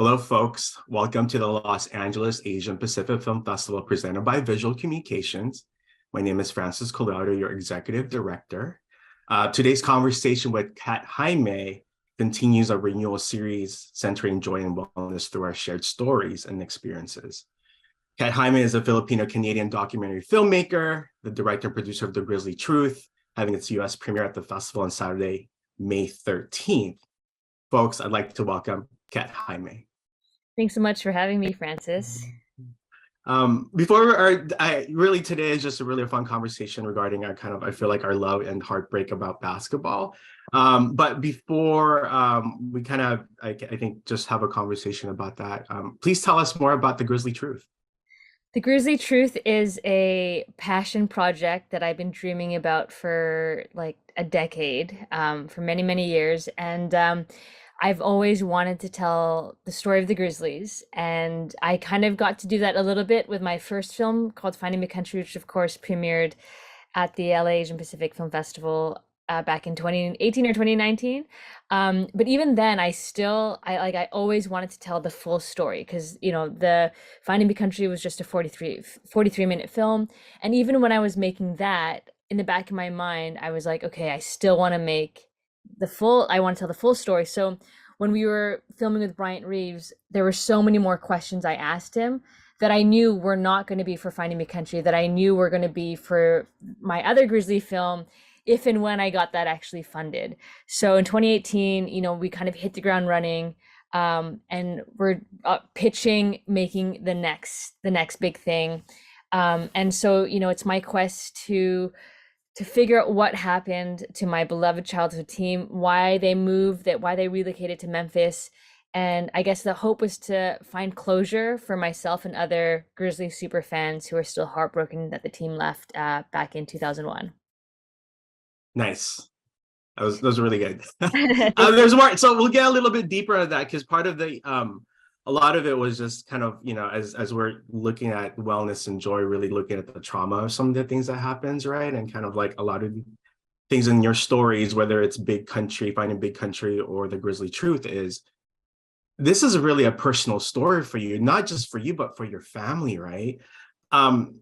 Hello, folks. Welcome to the Los Angeles Asian Pacific Film Festival presented by Visual Communications. My name is Francis Cullado, your executive director. Today's conversation with Kat Jayme continues a renewal series centering joy and wellness through our shared stories and experiences. Kat Jayme is a Filipino-Canadian documentary filmmaker, the director and producer of The GRIZZLIE TRUTH, having its US premiere at the festival on Saturday, May 13th. Folks, I'd like to welcome Kat Jayme. Thanks so much for having me, Francis. Really today is just a really fun conversation regarding I feel like our love and heartbreak about basketball. But before we I think just have a conversation about that, please tell us more about the GRIZZLIE TRUTH. The GRIZZLIE Truth is a passion project that I've been dreaming about for like a decade, for many, many years. And I've always wanted to tell the story of the Grizzlies. And I kind of got to do that a little bit with my first film called Finding the Country, which of course premiered at the LA Asian Pacific Film Festival back in 2018 or 2019. But even then, I always wanted to tell the full story because, the Finding the Country was just a 43-minute film. And even when I was making that, in the back of my mind, I was like, okay, I still want to I want to tell the full story. So when we were filming with Bryant Reeves, there were so many more questions I asked him that I knew were not going to be for Finding Me Country, that I knew were going to be for my other Grizzly film, if and when I got that actually funded. So in 2018, we kind of hit the ground running, and we're pitching, making the next big thing. And so, it's my quest to figure out what happened to my beloved childhood team, why they moved, why they relocated to Memphis. And I guess the hope was to find closure for myself and other Grizzly super fans who are still heartbroken that the team left back in 2001. Nice. Those are really good. There's more, so we'll get a little bit deeper into that because part of a lot of it was just kind of, as we're looking at wellness and joy, really looking at the trauma of some of the things that happens, right? And kind of like a lot of things in your stories, whether it's Big Country, Finding Big Country, or The GRIZZLIE TRUTH, this is really a personal story for you, not just for you, but for your family, right? Um,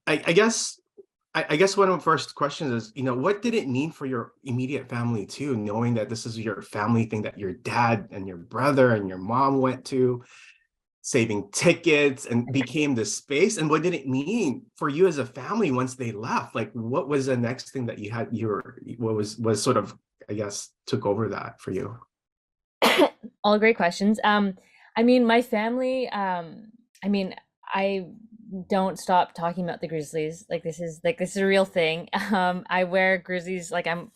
I guess one of the first questions is, what did it mean for your immediate family too, knowing that this is your family thing that your dad and your brother and your mom went to, saving tickets and became this space? And what did it mean for you as a family once they left? Like, what was the next thing that you had, what was sort of, I guess, took over that for you? All great questions. My family, I don't stop talking about the Grizzlies. This is a real thing. I wear Grizzlies, like I'm,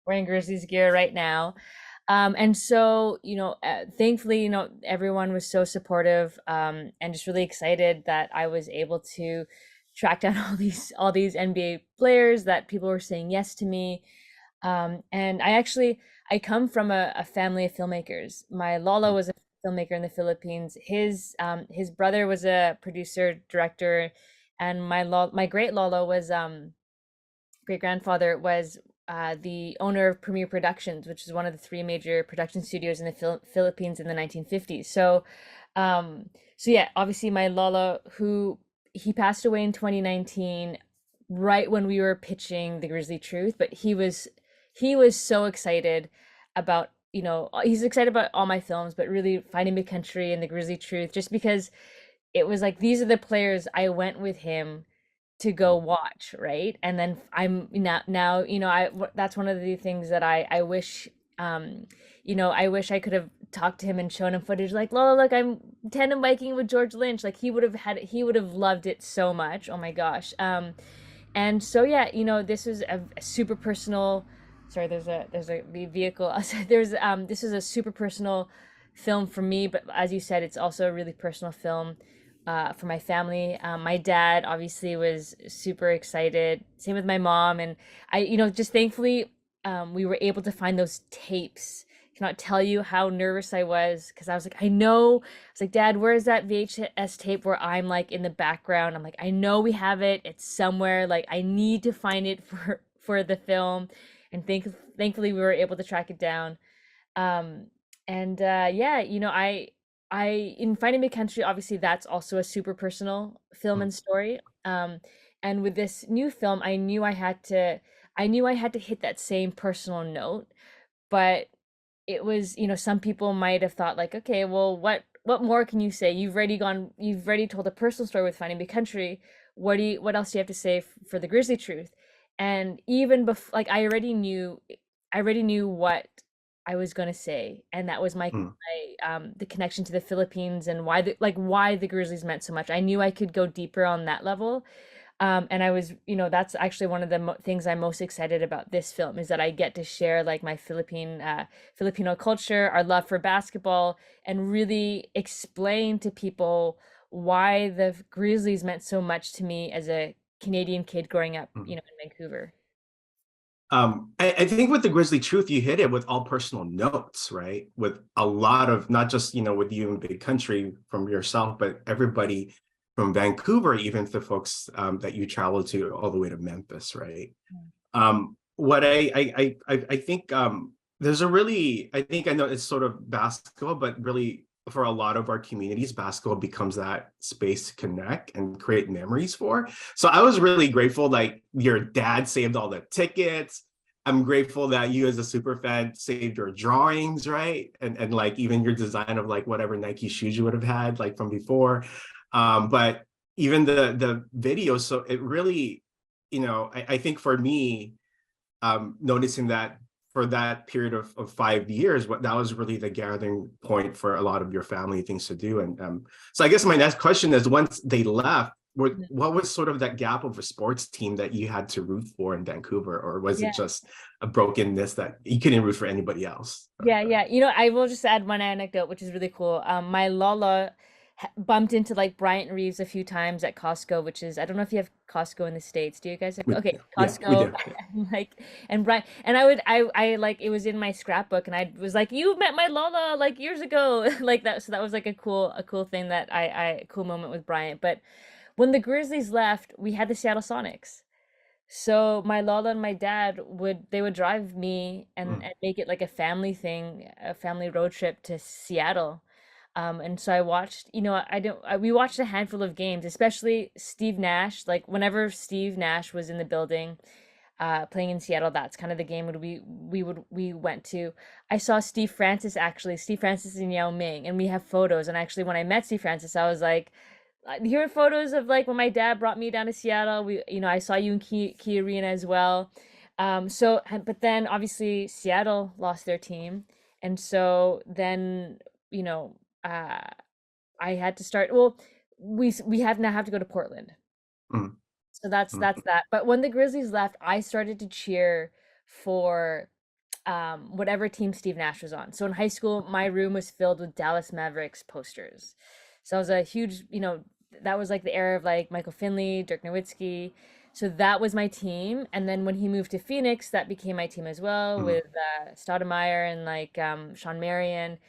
wearing Grizzlies gear right now. And so, thankfully, everyone was so supportive, and just really excited that I was able to track down all these NBA players, that people were saying yes to me. And I come from a family of filmmakers. My Lolo was a filmmaker in the Philippines. His brother was a producer, director, and my great Lolo was great grandfather was the owner of Premier Productions, which is one of the three major production studios in the Philippines in the 1950s. So yeah, obviously my Lolo, who he passed away in 2019, right when we were pitching The GRIZZLIE TRUTH, but he was so excited about, he's excited about all my films, but really Finding Big Country and The GRIZZLIE TRUTH, just because it was like these are the players I went with him to go watch, right? And then I'm now, that's one of the things that I wish, I wish I could have talked to him and shown him footage like, Lola, look, I'm tandem biking with George Lynch. Like he would have loved it so much. Oh my gosh. And so yeah, this was a super personal. Sorry, there's a vehicle. This is a super personal film for me, but as you said, it's also a really personal film for my family. My dad obviously was super excited. Same with my mom, and just thankfully, we were able to find those tapes. Cannot tell you how nervous I was because I was like, I was like, Dad, where is that VHS tape where I'm like in the background? I'm like, I know we have it. It's somewhere. Like, I need to find it for the film, and thankfully we were able to track it down. Um, And yeah, I in Finding Big Country, obviously that's also a super personal film Mm, and story. Um, and with this new film, I knew I had to hit that same personal note, but it was, some people might have thought like, okay, well, what more can you say? You've already told a personal story with Finding Big Country. What else do you have to say for the Grizzly Truth? And even before, like, I already knew what I was gonna say, and that was mm. the connection to the Philippines and why the Grizzlies meant so much. I knew I could go deeper on that level. And I was, that's actually one of the things I'm most excited about this film is that I get to share like my Filipino culture, our love for basketball, and really explain to people why the Grizzlies meant so much to me as a Canadian kid growing up, Mm. in Vancouver. I think with the Grizzly Truth, you hit it with all personal notes, right? With a lot of not just, with you in Big Country from yourself, but everybody from Vancouver, even the folks that you traveled to all the way to Memphis, right? What I think there's a really, I think I know it's sort of basketball, but really for a lot of our communities, basketball becomes that space to connect and create memories for. So I was really grateful, like your dad saved all the tickets. I'm grateful that you as a super fan saved your drawings, right? And like even your design of like whatever Nike shoes you would have had like from before. But even the video, so it really, I think for me, noticing that for that period of 5 years, what that was really the gathering point for a lot of your family things to do. And so I guess my next question is, once they left, what was sort of that gap of a sports team that you had to root for in Vancouver, or was it Yeah. just a brokenness that you couldn't root for anybody else? Yeah, yeah. I will just add one anecdote, which is really cool. My Lala bumped into like Bryant Reeves a few times at Costco, which is, I don't know if you have Costco in the States. Do you guys have? Okay, Yeah, we Costco. do. Yeah. Like, and Brian and I like it was in my scrapbook, and I was like, you met my Lala like years ago, like that. So that was like a cool thing that a cool moment with Bryant. But when the Grizzlies left, we had the Seattle Sonics. So my Lola and my dad would drive me Mm, and make it like a family thing, a family road trip to Seattle. And so I watched, we watched a handful of games, especially Steve Nash. Like whenever Steve Nash was in the building, playing in Seattle, that's kind of the game we went to. I saw Steve Francis actually, Steve Francis and Yao Ming, and we have photos. And actually, when I met Steve Francis, I was like, here are photos of like when my dad brought me down to Seattle. I saw you in Key Arena as well. But then obviously Seattle lost their team, and so then you know, uh, I had to start. Well, we have now have to go to Portland, mm, so that's mm, that. But when the Grizzlies left, I started to cheer for whatever team Steve Nash was on. So in high school, my room was filled with Dallas Mavericks posters. So I was a huge, that was like the era of like Michael Finley, Dirk Nowitzki. So that was my team. And then when he moved to Phoenix, that became my team as well mm, with Stoudemire and like Sean Marion.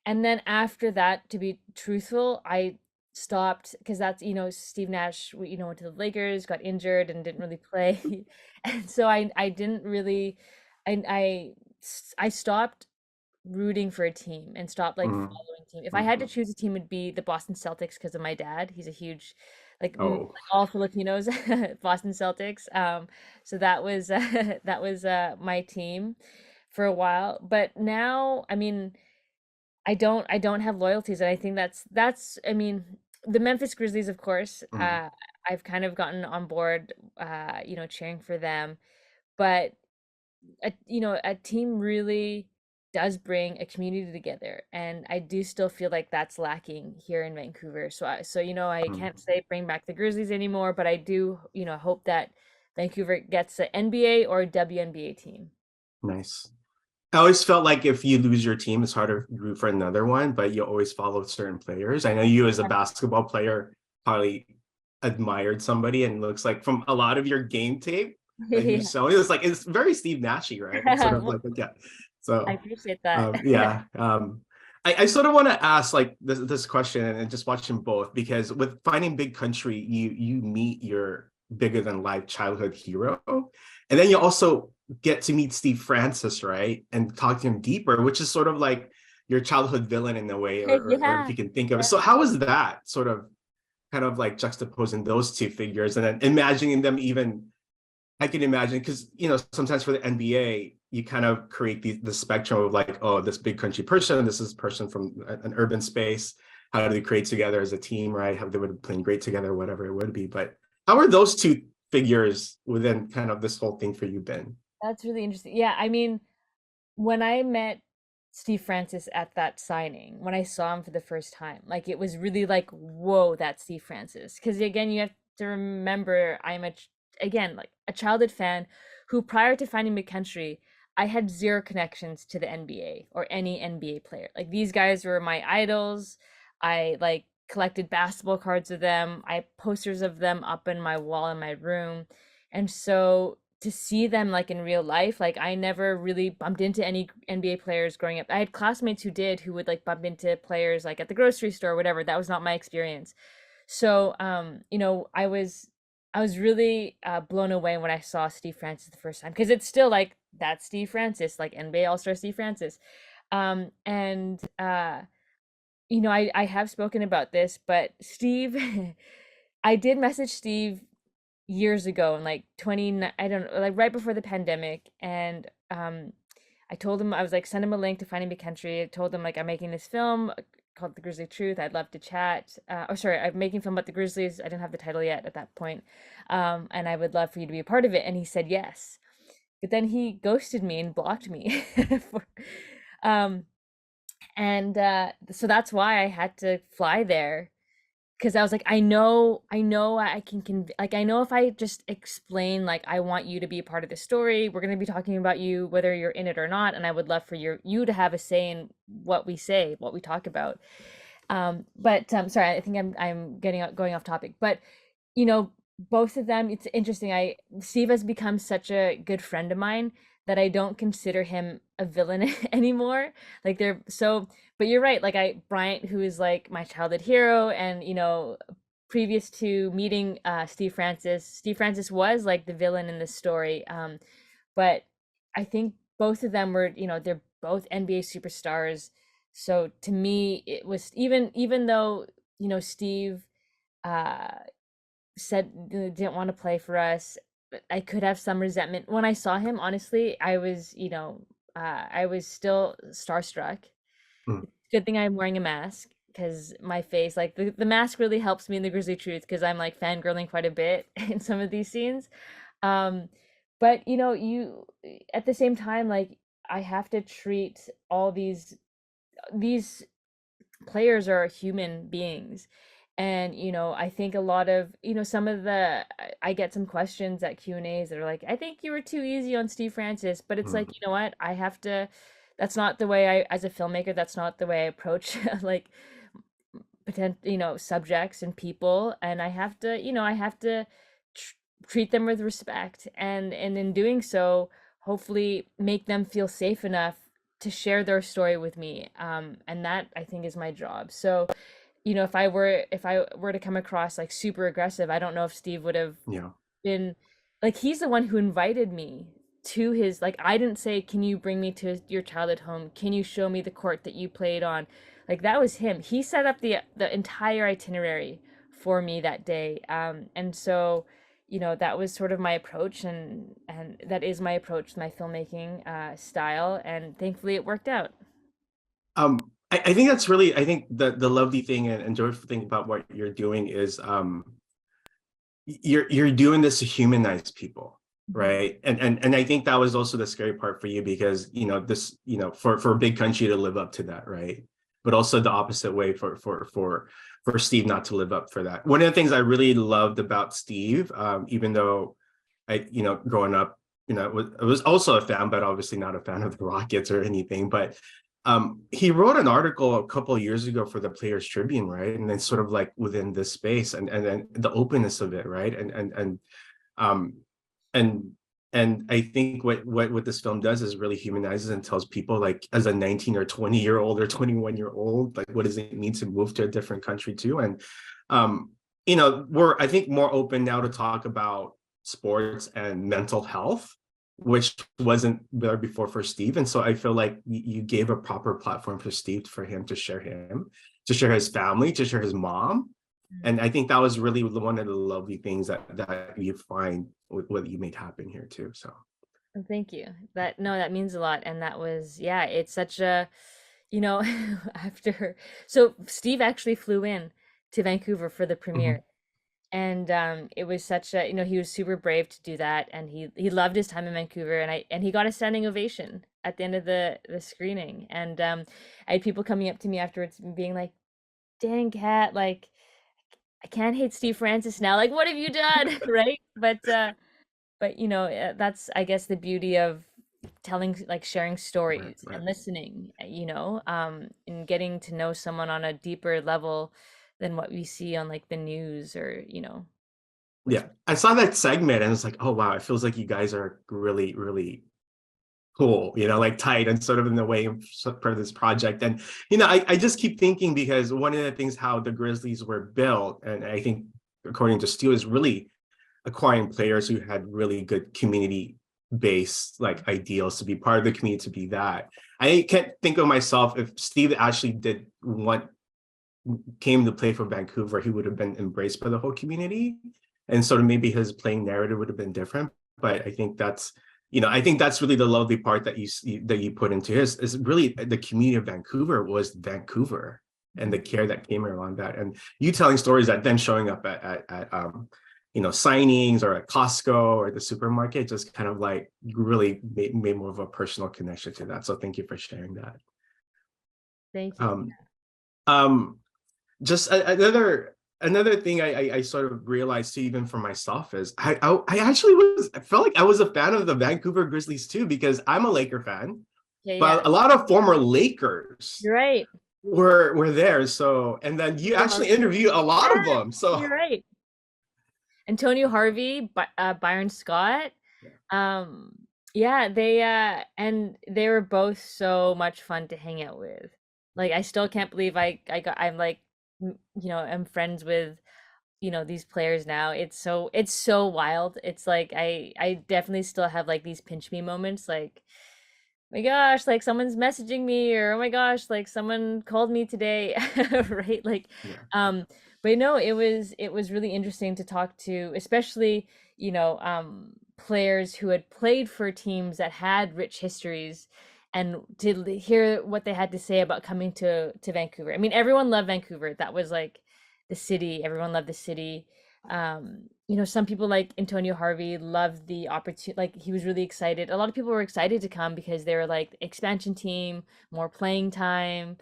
And then after that, to be truthful, I stopped because that's, Steve Nash, went to the Lakers, got injured and didn't really play. And so I didn't really, I stopped rooting for a team and stopped like mm, following team. If I had to mm. choose a team, it'd be the Boston Celtics because of my dad. He's a huge, Oh, like all Filipinos, Boston Celtics. So that was that was my team for a while. But now, I mean, I don't have loyalties, and I think I mean, the Memphis Grizzlies, of course. mm, I've kind of gotten on board, cheering for them, but a team really does bring a community together, and I do still feel like that's lacking here in Vancouver. I mm. can't say bring back the Grizzlies anymore, but I do, hope that Vancouver gets an NBA or WNBA team. Nice. I always felt like if you lose your team, it's harder to root for another one, but you always follow certain players. I know you as a basketball player probably admired somebody, and it looks like from a lot of your game tape that you Yeah. show, it's very Steve Nashy, right? It's sort of Well, like, yeah. I So appreciate that. yeah. I sort of want to ask like this question and just watching both, because with Finding Big Country, you meet your bigger than life childhood hero. And then you also get to meet Steve Francis, right? And talk to him deeper, which is sort of like your childhood villain in a way, or if Yeah. you can think of it. Yeah. So how was that sort of kind of like juxtaposing those two figures and then imagining them even, I can imagine, because sometimes for the NBA, you kind of create the spectrum of like, oh, this big country person, this is a person from an urban space. How do they create together as a team, right? How they would have played great together, whatever it would be. But how are those two figures within kind of this whole thing for you, Ben? That's really interesting. Yeah, I mean, when I met Steve Francis at that signing, when I saw him for the first time, like it was really like, whoa, that's Steve Francis. Because again, you have to remember, again like a childhood fan who, prior to finding McKentry, I had zero connections to the NBA or any NBA player. Like these guys were my idols. I like collected basketball cards of them. I have posters of them up in my wall in my room. And so to see them like in real life, like I never really bumped into any NBA players growing up. I had classmates who did, who would like bump into players like at the grocery store or whatever. That was not my experience. So I was really blown away when I saw Steve Francis the first time, because it's still like that's Steve Francis, like NBA All-Star Steve Francis. And I have spoken about this, but Steve, I did message Steve years ago in like 20, I don't know, like right before the pandemic. And I told him, I was like, send him a link to Finding Big Country. I told him like, I'm making this film called The Grizzly Truth. I'd love to chat. Oh, sorry, I'm making a film about the Grizzlies. I didn't have the title yet at that point. And I would love for you to be a part of it. And he said yes. But then he ghosted me and blocked me. for, um, and so that's why I had to fly there, because I was like, I know like I know if I just explain like I want you to be a part of the story, we're gonna be talking about you whether you're in it or not, and I would love for you to have a say in what we say, what we talk about. But sorry, I think I'm going off topic. But you know, both of them, it's interesting. Steve has become such a good friend of mine that I don't consider him a villain anymore. Like they're so, but you're right. Like Bryant, who is like my childhood hero, and previous to meeting Steve Francis was like the villain in this story. But I think both of them were, they're both NBA superstars. So to me, it was, even though, Steve uh said didn't want to play for us, but I could have some resentment. When I saw him, honestly, I was still starstruck. Mm. Good thing I'm wearing a mask, because my face, like the mask really helps me in the Grizzly Truth, because I'm like fangirling quite a bit in some of these scenes. Um, but you at the same time, like I have to treat all these players are human beings. And I think a lot of, some of the I get some questions at Q&As that are like, I think you were too easy on Steve Francis. But it's like, Mm. you know what, I have to, that's not the way I, as a filmmaker, that's not the way I approach like subjects and people. And I have to, tr- treat them with respect, and in doing so, hopefully make them feel safe enough to share their story with me. And that, I think, is my job. So if I were to come across like super aggressive, I don't know if Steve would have Yeah. been, like, he's the one who invited me to his, like, I didn't say, can you bring me to your childhood home, can you show me the court that you played on. Like, that was him. He set up the entire itinerary for me that day. And so that was sort of my approach, and that is my approach to my filmmaking style, and thankfully it worked out. I think that's really, I think the lovely thing and joyful thing about what you're doing is you're doing this to humanize people, Mhm. right? And I think that was also the scary part for you, because this, for a big country to live up to that, right? But also the opposite way for Steve not to live up for that. One of the things I really loved about Steve, even though growing up, I was also a fan, but obviously not a fan of the Rockets or anything. But he wrote an article a couple of years ago for the Players Tribune, right? And then sort of like within this space, and then the openness of it, right? Um and and I think what this film does is really humanizes and tells people, like, as a 19 or 20-year-old or 21-year-old, like, what does it mean to move to a different country too. And we're, I think, more open now to talk about sports and mental health, which wasn't there before for Steve. And so I feel like you gave a proper platform for Steve, for him, to share his family, to share his mom. Mm. And I think that was really one of the lovely things that you find with what you made happen here too. So Thank you. That no, that means a lot. And that was, yeah, it's such a, you know, after so Steve actually flew in to Vancouver for the mhm. premiere. And it was such a, you know, he was super brave to do that, and he loved his time in Vancouver, and he got a standing ovation at the end of the screening. And I had people coming up to me afterwards and being like, "Dang, Kat, like I can't hate Steve Francis now. Like, what have you done?" Right? But you know, that's I guess the beauty of telling, like sharing Right, stories right. and listening, you know, and getting to know someone on a deeper level than what we see on like the news, or you know, which Yeah, I saw that segment and it's like, oh wow, it feels like you guys are really, really cool, like tight and sort of in the way for this project. And I just keep thinking, because one of the things how the Grizzlies were built, and I think according to Stu, is really acquiring players who had really good community based like ideals to be part of the community, to be that. I can't think of myself, if Steve actually did want came to play for Vancouver, he would have been embraced by the whole community, and sort of maybe his playing narrative would have been different. But I think that's really the lovely part that you put into his, is really the community of Vancouver was Vancouver, and the care that came around that, and you telling stories that then showing up at signings or at Costco or the supermarket, just kind of like really made more of a personal connection to that. So thank you for sharing that. thank you. Um, um, just another thing I sort of realized too, even for myself, is I actually I felt like I was a fan of the Vancouver Grizzlies too, because I'm a Laker fan, Yeah, yeah. but a lot of former Lakers You're right. were there. So, and then you Antonio actually Harvey. interview a lot of Yeah, them. So you're right. Antonio Harvey, Byron Scott. Um, yeah, they were both so much fun to hang out with. Like I still can't believe I'm like you know, I'm friends with, you know, these players now. It's so wild. It's like I definitely still have like these pinch me moments, like my gosh, like someone's messaging me, or oh my gosh, like someone called me today, right? Like, yeah, um, but no, it was really interesting to talk to, especially, you know, players who had played for teams that had rich histories, and to hear what they had to say about coming to Vancouver. I mean, everyone loved Vancouver. That was like the city. Everyone loved the city. You know, some people like Antonio Harvey loved the opportunity, like he was really excited. A lot of people were excited to come because they were like expansion team, more playing time.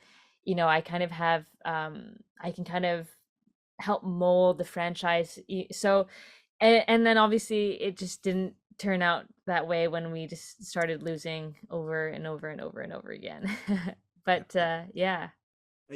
You know, I kind of have I can kind of help mold the franchise. So and then obviously it just didn't turn out that way when we just started losing over and over and over and over again. yeah. But yeah.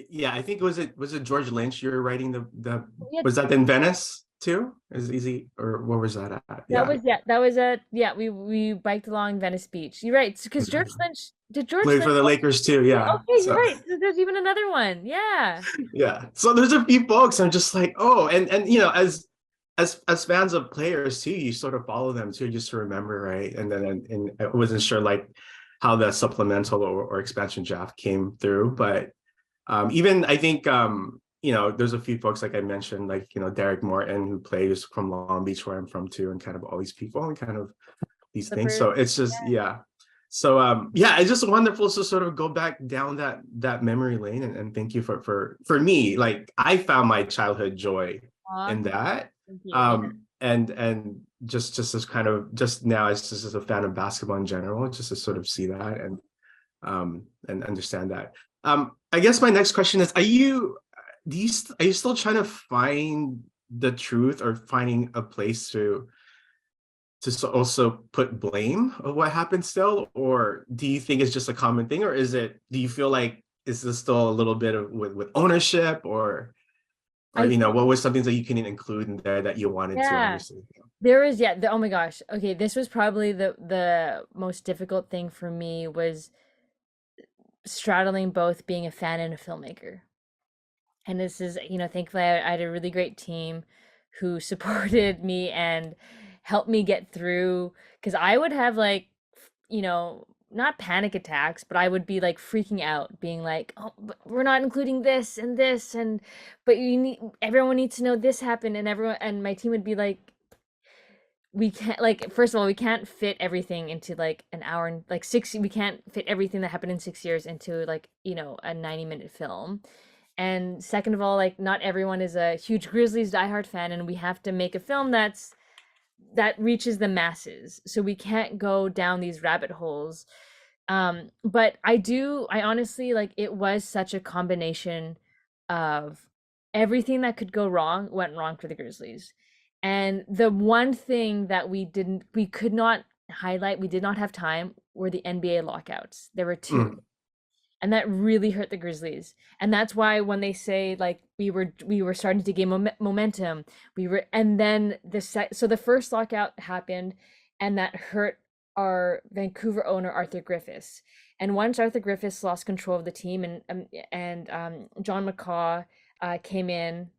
Yeah, I think was it George Lynch you were writing the Yeah, was that in Venice too? Is easy, or where was that at? that Yeah. was, yeah, that was a, yeah, we biked along Venice Beach. You're right, because George Mhm. Lynch, did George Played Lynch, for the oh, Lakers too, yeah, yeah. okay, you're So right. There's even another one. Yeah. yeah. So there's a few folks I'm just like, oh, and as fans of players too, you sort of follow them too, just to remember, right? And then and I wasn't sure like how the supplemental or expansion draft came through, but even I think there's a few folks like I mentioned, like Derek Morton, who plays from Long Beach, where I'm from too, and kind of all these people and kind of these things. Clippers. So it's just, yeah. So yeah, it's just wonderful to sort of go back down that memory lane, and thank you for me. Like I found my childhood joy Aw, in that. thank you. Yeah. And just as kind of just now as just as a fan of basketball in general, just to sort of see that and understand that. I guess my next question is: are you still trying to find the truth, or finding a place to also put blame of what happened still, or do you think it's just a common thing, or do you feel like is this still a little bit of with ownership, or I think, what was something that you can include in there that you wanted to yeah. obviously? There was, yeah, oh my gosh. Okay, this was probably the most difficult thing for me, was straddling both being a fan and a filmmaker. And this is, you know, thankfully I had a really great team who supported me and helped me get through, because I would have like not panic attacks, but I would be like freaking out, being like, "Oh, but we're not including this and this, and but everyone needs to know this happened," and everyone and my team would be like, "We can't like first of all, we can't fit everything into like an hour and like six. We can't fit everything that happened in 6 years into like a 90-minute film." And second of all, like not everyone is a huge Grizzlies diehard fan, and we have to make a film that reaches the masses. So we can't go down these rabbit holes. But I honestly like it was such a combination of everything that could go wrong went wrong for the Grizzlies. And the one thing that we could not highlight, we did not have time, were the NBA lockouts. There were two, Mm, and that really hurt the Grizzlies. And that's why when they say like we were starting to gain momentum, and then so the first lockout happened, and that hurt our Vancouver owner Arthur Griffiths. And once Arthur Griffiths lost control of the team, and John McCaw came in,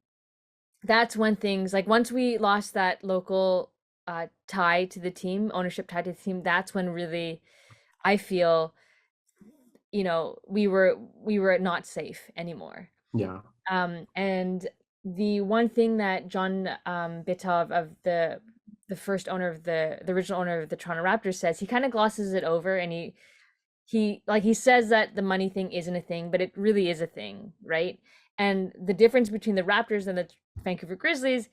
that's when things like once we lost that local tie to the team, ownership tie to the team, that's when really I feel we were not safe anymore. yeah. And the one thing that John Bitov of the first owner of the original owner of the Toronto Raptors says, he kind of glosses it over, and he says that the money thing isn't a thing, but it really is a thing, right? And the difference between the Raptors and the Vancouver Grizzlies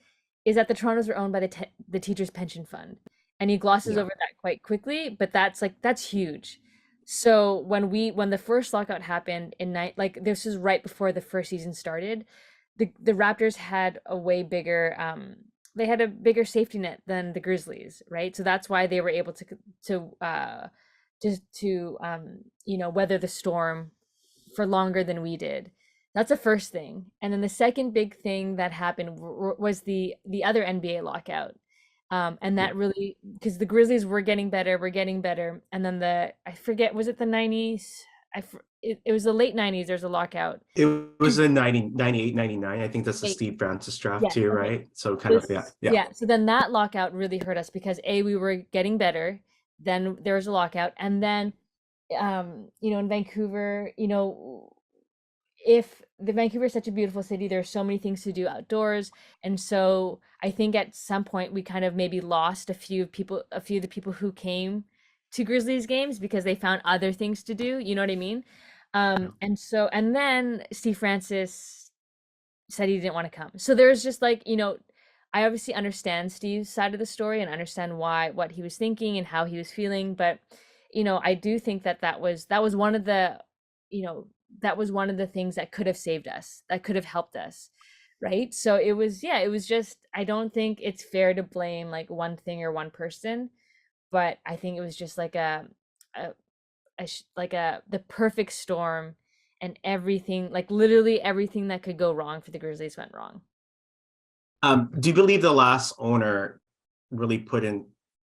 is that the Torontos are owned by the teachers pension fund. And he glosses Yeah. over that quite quickly, but that's huge. So when the first lockout happened in night, like this is right before the first season started, the Raptors had a way bigger they had a bigger safety net than the Grizzlies, right? So that's why they were able to weather the storm for longer than we did. That's the first thing. And then the second big thing that happened was the other NBA lockout. And Yeah. that really, because the Grizzlies were getting better. And then I forget, was it the 90s? It was the late 90s. There's a lockout. It was in 98, 99. I think that's the Wait, Steve Francis draft yes, too, okay. right? So kind of, yeah, yeah, Yeah, so then that lockout really hurt us because we were getting better. Then there was a lockout. And then, in Vancouver, if the Vancouver is such a beautiful city, there's so many things to do outdoors. And so I think at some point we kind of maybe lost a few of the people who came to Grizzlies games because they found other things to do. You know what I mean? yeah. And then Steve Francis said he didn't want to come. So there's just like, I obviously understand Steve's side of the story and understand what he was thinking and how he was feeling, but I do think that was one of the, you know, that was one of the things that could have saved us, that could have helped us, right? So it was, yeah, it was just, I don't think it's fair to blame like one thing or one person, but I think it was just like a, the perfect storm, and everything, like literally everything that could go wrong for the Grizzlies went wrong. Do you believe the last owner really put in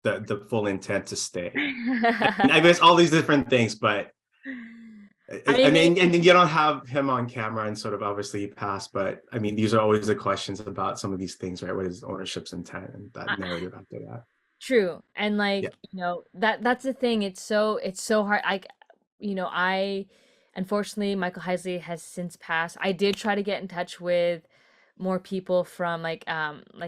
the full intent to stay? And I guess all these different things, but I I mean, mean, and you don't have him on camera, and sort of obviously he passed, but I mean, these are always the questions about some of these things, right? What is ownership's intent and that narrative after that? true. And Yeah, like, that's the thing. It's so hard. I unfortunately Michael Heisley has since passed. I did try to get in touch with more people from like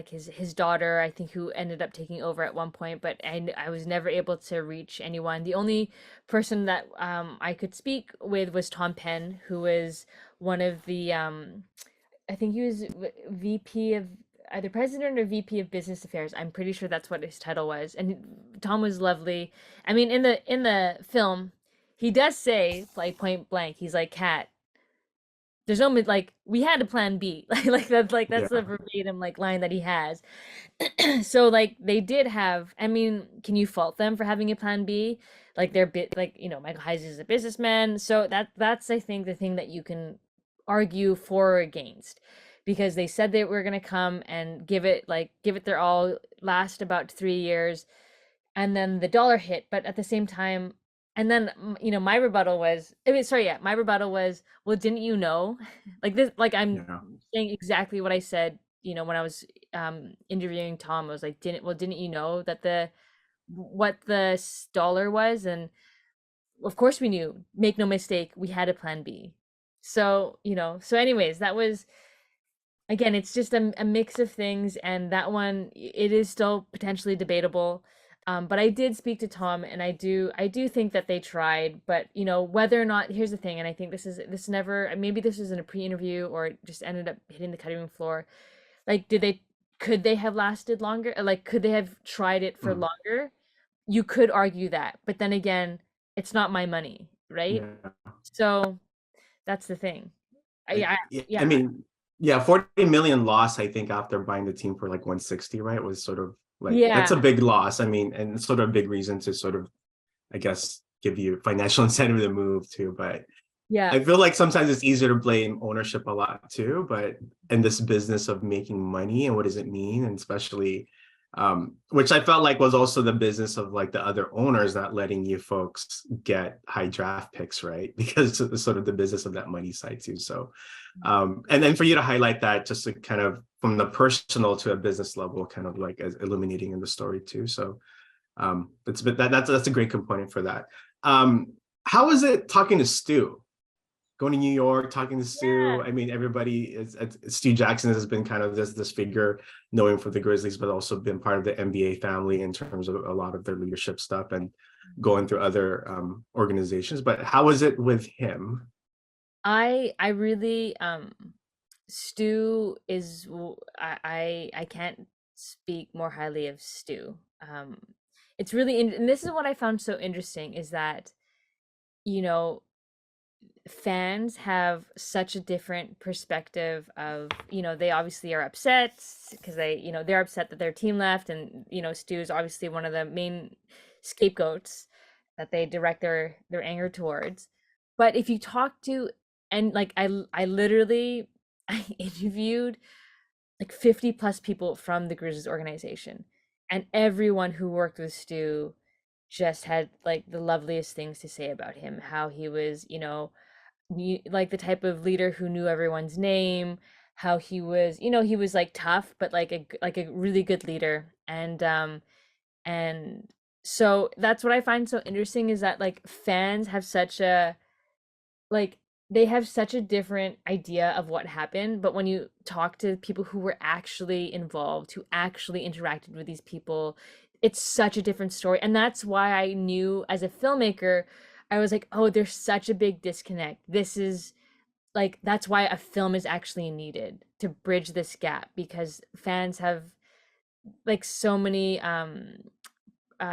his daughter, I think, who ended up taking over at one point, but I was never able to reach anyone. The only person that I could speak with was Tom Penn, who was one of the I think he was VP of either president or VP of business affairs. I'm pretty sure that's what his title was. And Tom was lovely. I mean, in the film, he does say like point blank, he's like, "Cat, there's no like we had a plan B." That's the yeah, verbatim like line that he has. So like they did have, I mean, can you fault them for having a plan B? Like they're bit like, Michael Heisey is a businessman. So that's I think the thing that you can argue for or against, because they said they were going to come and give it their all, last about 3 years, and then the dollar hit. But at the same time, and then my rebuttal was, I mean, sorry, yeah, my rebuttal was, well, didn't you know? Like this, like I'm yeah. saying exactly what I said, when I was interviewing Tom. I was like, didn't you know that the what the dollar was, and of course we knew, make no mistake, we had a plan B. So, so anyways, that was, again, it's just a mix of things, and that one, it is still potentially debatable. But I did speak to Tom, and I do think that they tried, but whether or not, here's the thing, and I think this never, maybe this was in a pre-interview or it just ended up hitting the cutting room floor. Like, could they have lasted longer? Like, could they have tried it for Mm, longer? You could argue that, but then again, it's not my money, right? yeah. So that's the thing. I, I yeah, I yeah, mean, yeah, 40 million loss, I think, after buying the team for like 160, right? Was sort of like, that's yeah, a big loss. I mean, and sort of a big reason to sort of, I guess, give you financial incentive to move too. But yeah, I feel like sometimes it's easier to blame ownership a lot too, but in this business of making money and what does it mean, and especially which I felt like was also the business of like the other owners not letting you folks get high draft picks, right? Because it's sort of the business of that money side too. So and then for you to highlight that just to kind of from the personal to a business level, kind of like as illuminating in the story too. So that's a great component for that. How is it talking to Stu? Going to New York, talking to yeah. Stu. I mean, everybody is Stu Jackson has been kind of this figure, knowing for the Grizzlies, but also been part of the NBA family in terms of a lot of their leadership stuff and going through other organizations. But how is it with him? I really Stu is I can't speak more highly of Stu. It's really and this is what I found so interesting is that you know fans have such a different perspective of, they obviously are upset because they're upset that their team left, and Stu is obviously one of the main scapegoats that they direct their anger towards. But if you talk to, and like I literally I interviewed like 50 plus people from the Grizzlies organization, and everyone who worked with Stu just had like the loveliest things to say about him, how he was, like the type of leader who knew everyone's name, how he was like tough, but like a really good leader. And so that's what I find so interesting is that like fans have such a like they have such a different idea of what happened, but when you talk to people who were actually involved, who actually interacted with these people, it's such a different story. And that's why I knew as a filmmaker, I was like, oh, there's such a big disconnect. This is like that's why a film is actually needed to bridge this gap, because fans have like so many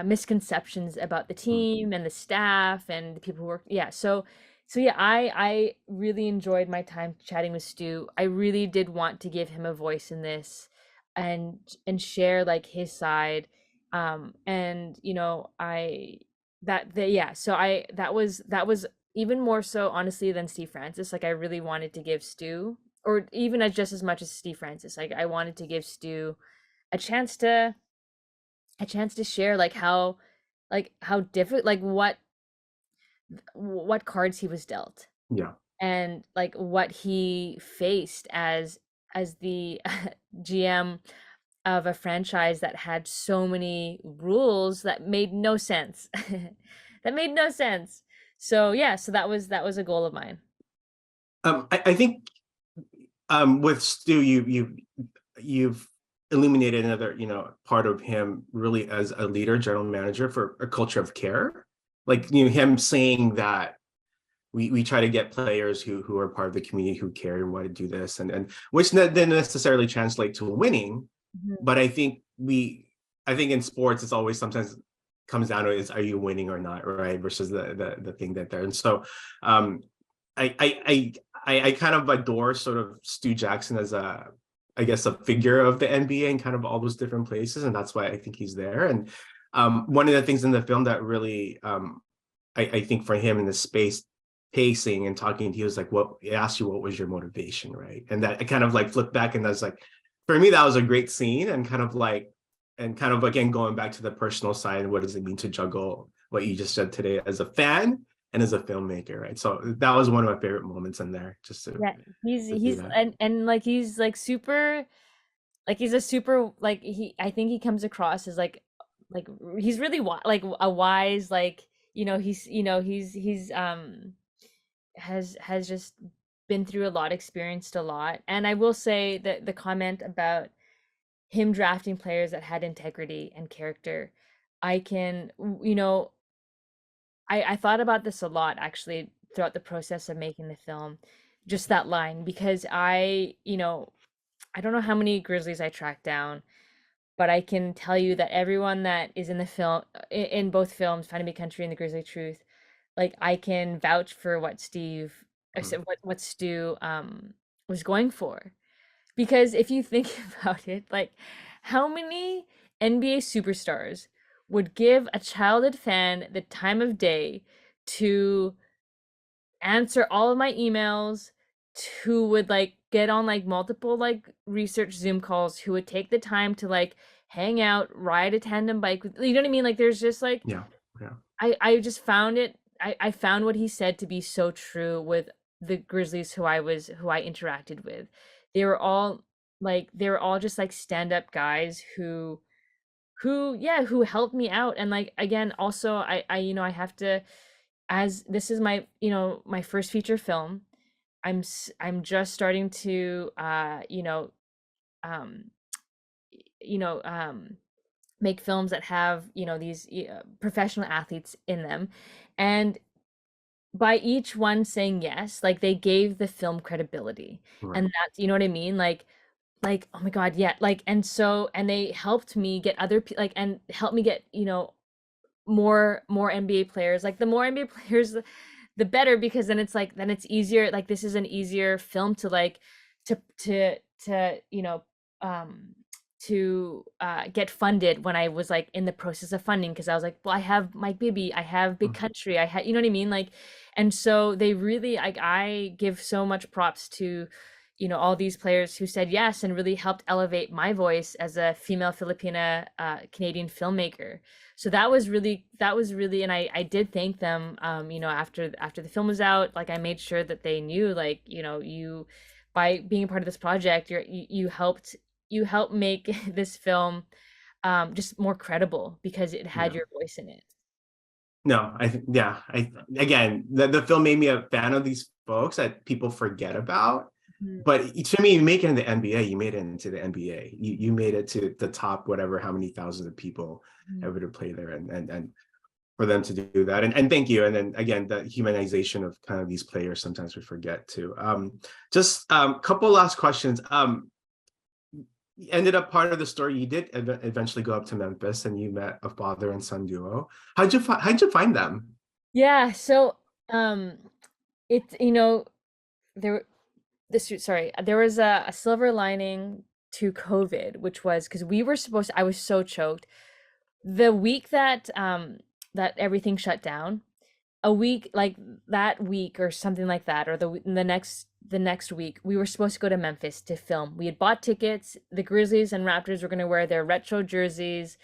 misconceptions about the team and the staff and the people who work. Yeah, so yeah, I really enjoyed my time chatting with Stu. I really did want to give him a voice in this, and share like his side. And I that the yeah, so I that was even more so honestly than Steve Francis. Like I really wanted to give Stu, or even as just as much as Steve Francis, like I wanted to give Stu a chance to share like how different, like what cards he was dealt, Yeah. and like what he faced as the GM of a franchise that had so many rules that made no sense. That made no sense. So yeah, so that was a goal of mine. I think with Stu, you've illuminated another, part of him really as a leader, general manager for a culture of care. Like, him saying that we try to get players who are part of the community who care and want to do this, and which didn't necessarily translate to winning. Mhm. But I think in sports it's always sometimes comes down to is are you winning or not, right? Versus the thing that they're. And so um I kind of adore sort of Stu Jackson as a, I guess, a figure of the NBA and kind of all those different places, and that's why I think he's there. And one of the things in the film that really I think for him in the space pacing and talking, he was like, "What?" He asked you, "What was your motivation?" Right, and that I kind of like flipped back, and that's like, for me, that was a great scene, and kind of again going back to the personal side, and what does it mean to juggle what you just said today as a fan and as a filmmaker, right? So that was one of my favorite moments in there, just Yeah, to do he's that. and like he's like super, like he's a super, like he I think he comes across as like like he's really like a wise, like, he's has just been through a lot, experienced a lot. And I will say that the comment about him drafting players that had integrity and character, I can, I thought about this a lot actually throughout the process of making the film, just that line, because I don't know how many Grizzlies I tracked down, but I can tell you that everyone that is in the film, in both films, Finding Big Country and The Grizzly Truth, like I can vouch for what Mhm. what Stu was going for. Because if you think about it, like how many NBA superstars would give a childhood fan the time of day to answer all of my emails, who would like get on like multiple like research Zoom calls, who would take the time to like hang out, ride a tandem bike with, you know what I mean? Like there's just like Yeah, yeah, I just found it, I found what he said to be so true with the Grizzlies who I interacted with. They were all they were all just like stand-up guys who helped me out. And like again, also I have to, as this is my, my first feature film, I'm just starting to um you know um make films that have, these professional athletes in them. And by each one saying yes, like they gave the film credibility. right. And that's, you know what I mean? Like, oh my God, yeah. Like, and so, and they helped me get other people, like, and helped me get, more NBA players. Like the more NBA players, the better, because then it's like, then it's easier. Like this is an easier film to like to um get funded when I was like in the process of funding, because I was like, well, I have Mike Bibby, I have Big Mhm. Country, I had, you know what I mean? Like, and so they really, like, I give so much props to, all these players who said yes and really helped elevate my voice as a female Filipina Canadian filmmaker. So that was really, and I did thank them, after the film was out. Like I made sure that they knew, like, you, by being a part of this project, you helped make this film just more credible because it had Yeah. your voice in it. No, I think, yeah. Again, the film made me a fan of these folks that people forget about. Mhm. But to me, you make it in the NBA, you made it into the NBA. You made it to the top, whatever, how many thousands of people Mhm. ever to play there, and for them to do that. And thank you. And then again, the humanization of kind of these players, sometimes we forget to. Just couple last questions. Ended up part of the story. You did eventually go up to Memphis, and you met a father and son duo. How'd you find them? Yeah, so um it's, there sorry, there was a silver lining to COVID, which was because I was so choked. The week that everything shut down, a week, like that week or something like that, or the next week, we were supposed to go to Memphis to film. We had bought tickets. The Grizzlies and Raptors were going to wear their retro jerseys,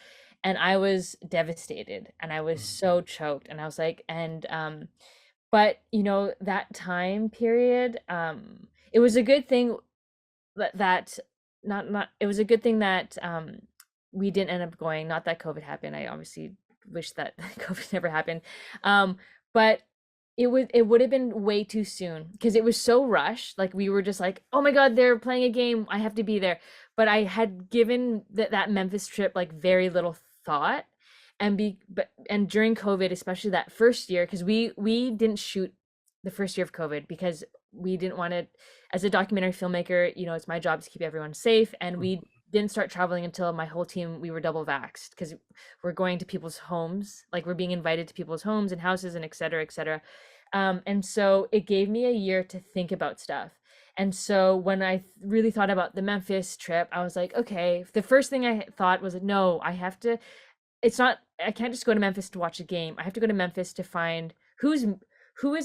and I was devastated and I was so choked. And I was like, but that time period, it was a good thing that not it was a good thing that we didn't end up going. Not that COVID happened. I obviously wish that COVID never happened. But it would have been way too soon because it was so rushed. Like we were just like, oh my God, they're playing a game, I have to be there. But I had given that Memphis trip like very little thought. And during COVID, especially that first year, because we didn't shoot the first year of COVID because we didn't want to, as a documentary filmmaker, it's my job to keep everyone safe. And we didn't start traveling until my whole team, we were double vaxxed, because we're going to people's homes, like we're being invited to people's homes and houses and et cetera, et cetera. And so it gave me a year to think about stuff. And so when I really thought about the Memphis trip, I was like, okay, the first thing I thought was, no, I can't just go to Memphis to watch a game. I have to go to Memphis to find who is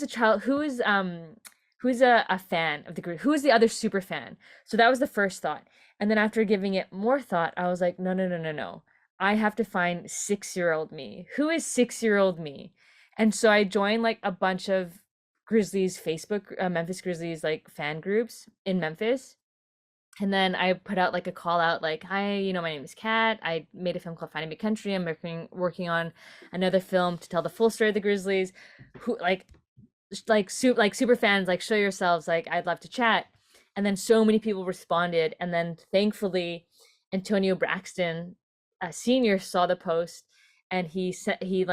a child, who is a fan of the group, who is the other super fan. So that was the first thought. And then after giving it more thought, I was like, no, no, no, no, no. I have to find 6-year-old me. Who is 6-year-old me? And so I joined like a bunch of Grizzlies Facebook, Memphis Grizzlies like fan groups in Memphis. And then I put out like a call out like, hi, my name is Kat. I made a film called Finding Big Country. I'm working on another film to tell the full story of the Grizzlies. Who like super fans, like show yourselves, like I'd love to chat. And then so many people responded, and then thankfully Antonio Braxton senior saw the post, and he said he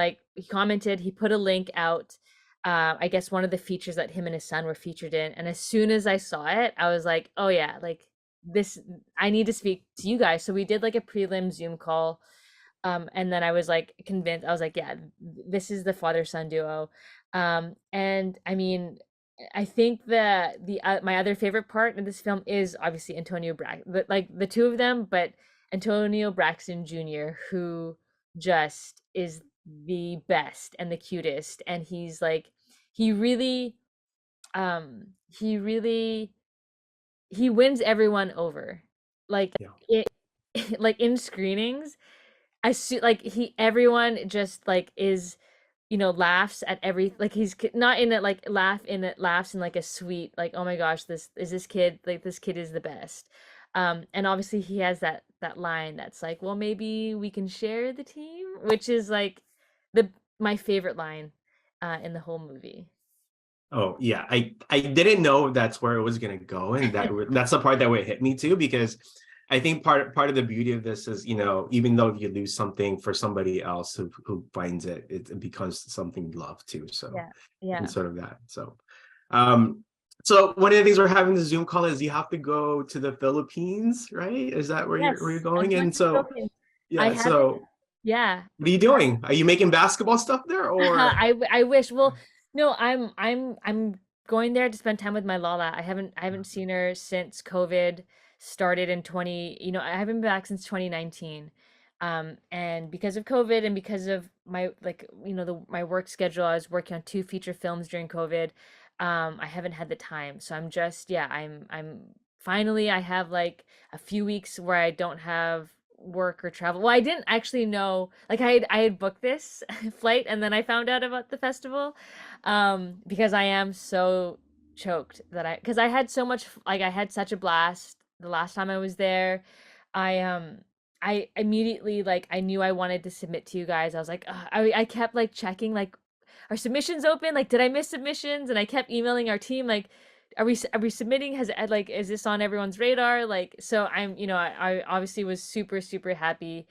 commented, he put a link out, I guess one of the features that him and his son were featured in. And as soon as I saw it, I was like, oh yeah, like this, I need to speak to you guys. So we did like a prelim Zoom call, and then I was like convinced. I was like, yeah, this is the father son duo. And I mean, I think the my other favorite part in this film is obviously Antonio Braxton, like the two of them, but Antonio Braxton Jr., who just is the best and the cutest, and he's like, he really, he really, he wins everyone over, like Yeah. it, like in screenings like he everyone just like is, laughs at every, like he's not in it like laughs in like a sweet, like, oh my gosh, this kid, like this kid is the best. And obviously he has that line that's like, well, maybe we can share the team, which is like the my favorite line in the whole movie. Oh yeah, I didn't know that's where it was gonna go, and that's the part that would hit me too, because I think part of the beauty of this is, even though you lose something for somebody else who finds it, it becomes something you love too. So Yeah, and yeah. sort of that. Um, so one of the things we're having the Zoom call is you have to go to the Philippines, right? Is that where you're Yes, I'm going? going And to the so Philippines. I yeah, haven't. so Yeah. what are you doing? Are you making basketball stuff there or? I wish. Well, no, I'm going there to spend time with my Lala. I haven't seen her since COVID started in 20, I haven't been back since 2019. And because of COVID and because of my, like, my work schedule, I was working on two feature films during COVID. I haven't had the time. So I'm just, yeah, I'm finally, I have like a few weeks where I don't have work or travel. Well, I didn't actually know, like I had booked this flight, and then I found out about the festival, because I am so choked that because I had so much, like I had such a blast the last time I was there. I immediately, like, I knew I wanted to submit to you guys. I was like, ugh, I kept like checking, like, are submissions open? Like, did I miss submissions? And I kept emailing our team like, are we submitting? Has like, is this on everyone's radar? Like, so I'm, I obviously was super super happy,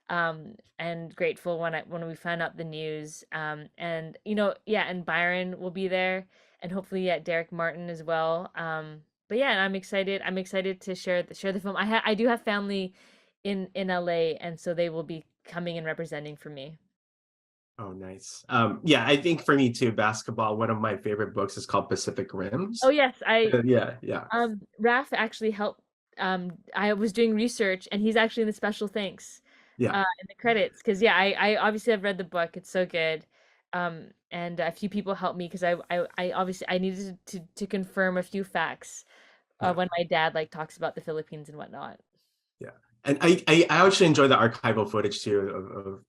and grateful when we found out the news. And yeah, and Byron will be there, and hopefully, yeah, Derek Martin as well. But yeah, and I'm excited. I'm excited to share the film. I do have family in LA, and so they will be coming and representing for me. Oh, nice. Yeah, I think for me too, basketball, one of my favorite books is called Pacific Oh Rims. yes, Yeah, yeah, Raf actually helped. I was doing research, and he's actually in the special thanks, yeah, in the credits. Because yeah, I obviously have read the book. It's so good. And a few people helped me because I obviously I needed to confirm a few facts, yeah, when my dad like talks about the Philippines and whatnot. yeah. And I actually enjoy the archival footage too of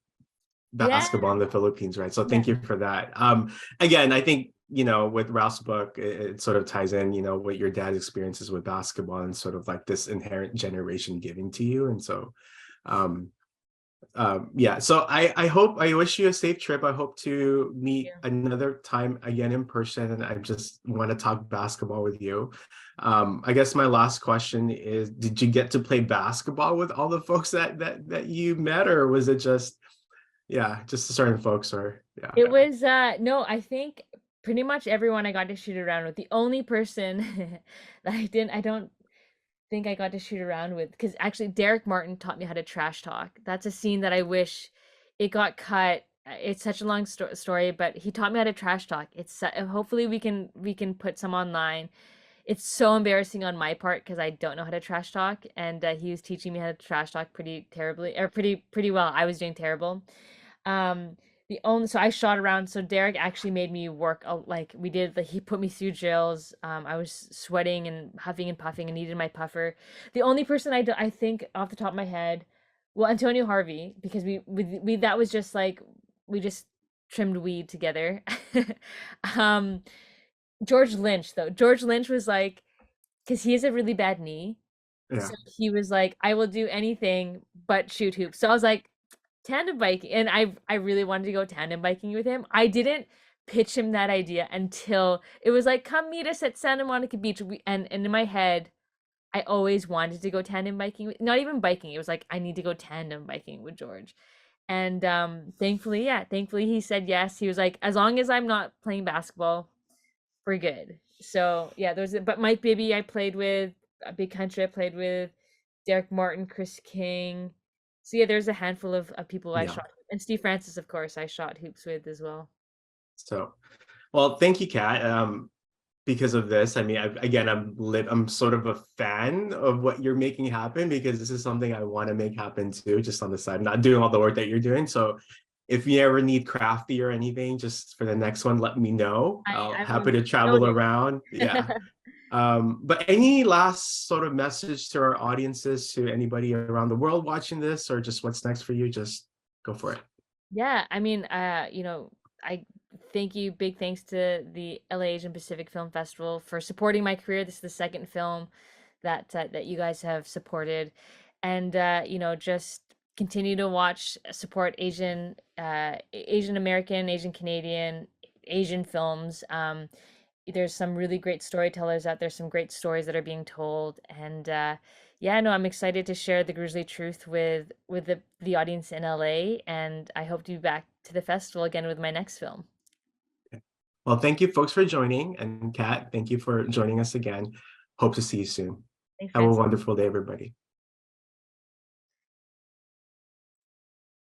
Yeah, basketball in the Philippines, right? So yeah, thank you for that. Again, I think, with Ralph's book, it sort of ties in, what your dad's experiences with basketball and sort of like this inherent generation giving to you. And so, um, yeah, so I wish you a safe trip. I hope to meet yeah. another time again in person, and I just want to talk basketball with you. I guess my last question is, did you get to play basketball with all the folks that you met, or was it just, yeah, just certain folks, or yeah. It was no, I think pretty much everyone I got to shoot around with. The only person that I don't think I got to shoot around with, because actually Derek Martin taught me how to trash talk. That's a scene that I wish it got cut. It's such a long story, but he taught me how to trash talk. Hopefully we can put some online. It's so embarrassing on my part because I don't know how to trash talk, and he was teaching me how to trash talk pretty terribly, or pretty well. I was doing terrible. Um, the only so I shot around. So Derek actually made me work. Like we did. Like he put me through drills. I was sweating and huffing and puffing and needed my puffer. The only person I think off the top of my head, well, Antonio Harvey, because we that was just like we just trimmed weed together. um, George Lynch though. George Lynch was like, because he has a really bad knee. Yeah. So he was like, I will do anything but shoot hoops. So I was like, tandem biking. And I really wanted to go tandem biking with him. I didn't pitch him that idea until it was like, come meet us at Santa Monica Beach. And in my head, I always wanted to go tandem biking, not even biking. It was like, I need to go tandem biking with George. And thankfully, yeah, thankfully he said yes. He was like, as long as I'm not playing basketball, we're good. So yeah, but Mike Bibby I played with, Big Country I played with, Derek Martin, Chris King. So yeah, there's a handful of people I Yeah. shot, and Steve Francis, of course, I shot hoops with as well. So, well, thank you, Kat. Because of this, I mean, again, I'm sort of a fan of what you're making happen, because this is something I want to make happen too, just on the side. I'm not doing all the work that you're doing. So if you ever need crafty or anything, just for the next one, let me know. I'll happy I'm to travel noted. around. Yeah. But any last sort of message to our audiences, to anybody around the world watching this, or just what's next for you? Just go for it. Yeah, I mean, I thank you. Big thanks to the LA Asian Pacific Film Festival for supporting my career. This is the second film that you guys have supported, and just continue to watch, support Asian American, Asian Canadian, Asian films. There's some really great storytellers out there, some great stories that are being told, and yeah, no, I'm excited to share the Grizzly Truth with the audience in LA, and I hope to be back to the festival again with my next film. Well, thank you folks for joining, and Kat, thank you for joining us again. Hope to see you soon. Thanks, Have a Francis. wonderful day, everybody.